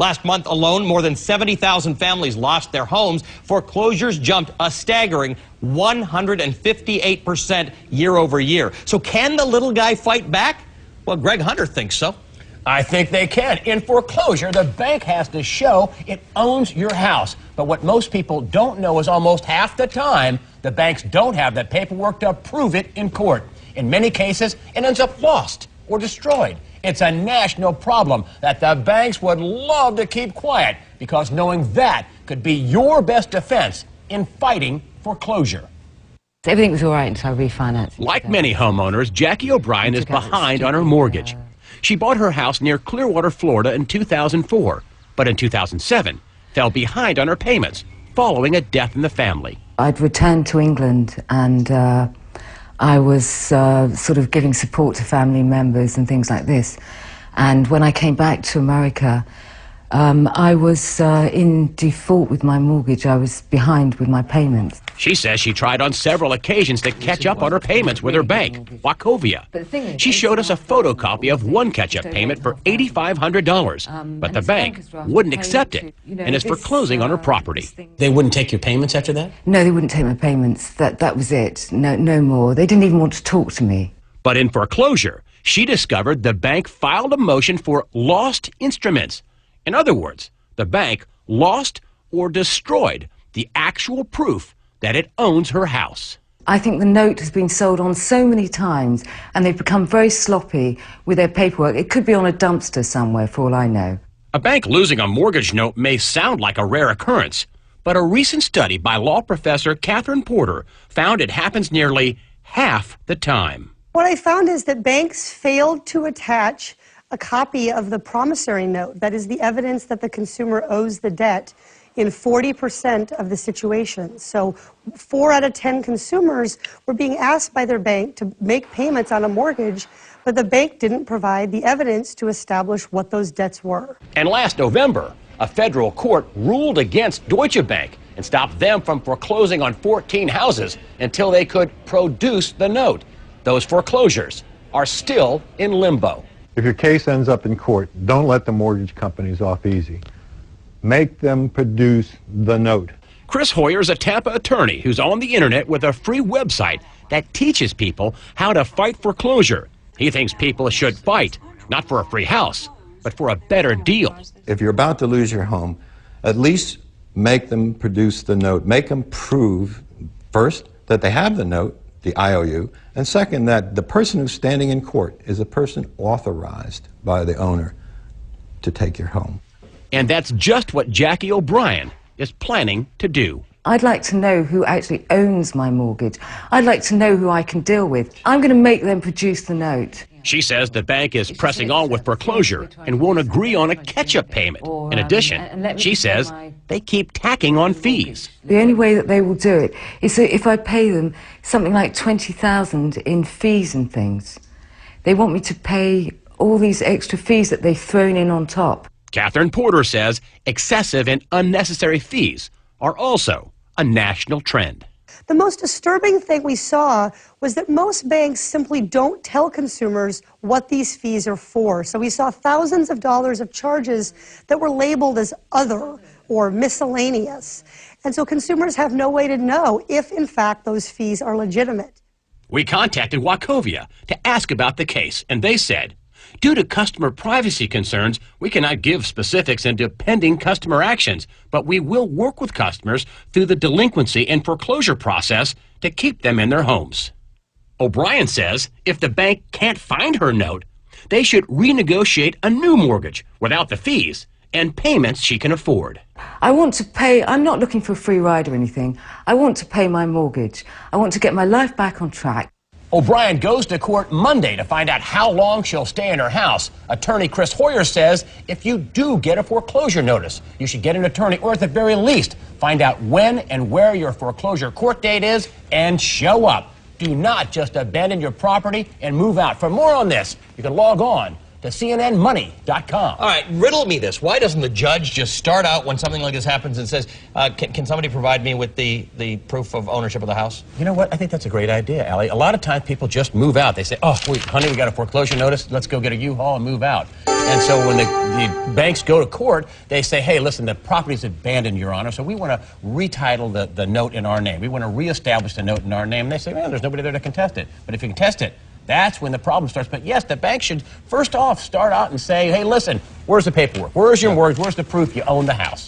Last month alone, more than 70,000 families lost their homes. Foreclosures jumped a staggering 158% year over year. So can the little guy fight back? Well, Greg Hunter thinks so. I think they can. In foreclosure, the bank has to show it owns your house. But what most people don't know is almost half the time, the banks don't have the paperwork to prove it in court. In many cases, it ends up lost or destroyed. It's a national problem that the banks would love to keep quiet, because knowing that could be your best defense in fighting foreclosure. Everything was all right until I refinanced. Like many homeowners, Jackie O'Brien is behind on her mortgage. She bought her house near Clearwater, Florida in 2004, but in 2007 fell behind on her payments following a death in the family. I'd returned to England, and I was sort of giving support to family members and things like this. And when I came back to America, I was in default with my mortgage. I was behind with my payments. She says she tried on several occasions to catch up on her payments with her bank, Wachovia. She showed us a photocopy of one catch-up payment for $8,500, but the bank wouldn't accept it and is foreclosing on her property. They wouldn't take your payments after that? No, they wouldn't take my payments. That was it. No more. They didn't even want to talk to me. But in foreclosure, she discovered the bank filed a motion for lost instruments. In other words, the bank lost or destroyed the actual proof that it owns her house. I think the note has been sold on so many times, and they've become very sloppy with their paperwork. It could be on a dumpster somewhere, for all I know. A bank losing a mortgage note may sound like a rare occurrence, but a recent study by law professor Catherine Porter found it happens nearly half the time. What I found is that banks failed to attach a copy of the promissory note, that is the evidence that the consumer owes the debt, in 40% of the situations. So 4 out of 10 consumers were being asked by their bank to make payments on a mortgage, but the bank didn't provide the evidence to establish what those debts were. And last November, a federal court ruled against Deutsche Bank and stopped them from foreclosing on 14 houses until they could produce the note. Those foreclosures are still in limbo. If your case ends up in court, don't let the mortgage companies off easy. Make them produce the note. Chris Hoyer's a Tampa attorney who's on the internet with a free website that teaches people how to fight foreclosure. He thinks people should fight, not for a free house, but for a better deal. If you're about to lose your home, at least make them produce the note. Make them prove, first, that they have the note, the IOU, and second, that the person who's standing in court is a person authorized by the owner to take your home. And that's just what Jackie O'Brien is planning to do. I'd like to know who actually owns my mortgage. I'd like to know who I can deal with. I'm going to make them produce the note. She says the bank is pressing on with foreclosure and won't agree on a catch-up payment. In addition, she says they keep tacking on fees. The only way that they will do it is that if I pay them something like $20,000 in fees and things, they want me to pay all these extra fees that they've thrown in on top. Catherine Porter says excessive and unnecessary fees are also a national trend. The most disturbing thing we saw was that most banks simply don't tell consumers what these fees are for. So we saw thousands of dollars of charges that were labeled as other or miscellaneous. And so consumers have no way to know if, in fact, those fees are legitimate. We contacted Wachovia to ask about the case, and they said, due to customer privacy concerns, we cannot give specifics into pending customer actions, but we will work with customers through the delinquency and foreclosure process to keep them in their homes. O'Brien says if the bank can't find her note, they should renegotiate a new mortgage without the fees and payments she can afford. I want to pay. I'm not looking for a free ride or anything. I want to pay my mortgage. I want to get my life back on track. O'Brien goes to court Monday to find out how long she'll stay in her house. Attorney Chris Hoyer says if you do get a foreclosure notice, you should get an attorney, or at the very least, find out when and where your foreclosure court date is and show up. Do not just abandon your property and move out. For more on this, you can log on to cnnmoney.com. All right, riddle me this. Why doesn't the judge just start out when something like this happens and says, can somebody provide me with the proof of ownership of the house? You know what? I think that's a great idea, Allie. A lot of times people just move out. They say, oh, wait, honey, we got a foreclosure notice. Let's go get a U-Haul and move out. And so when the banks go to court, they say, hey, listen, the property's abandoned, Your Honor, so we want to retitle the note in our name. We want to reestablish the note in our name. And they say, man, there's nobody there to contest it. But if you contest it, that's when the problem starts. But yes, the bank should first off start out and say, hey, listen, where's the paperwork? Where's your mortgage? Where's the proof you own the house?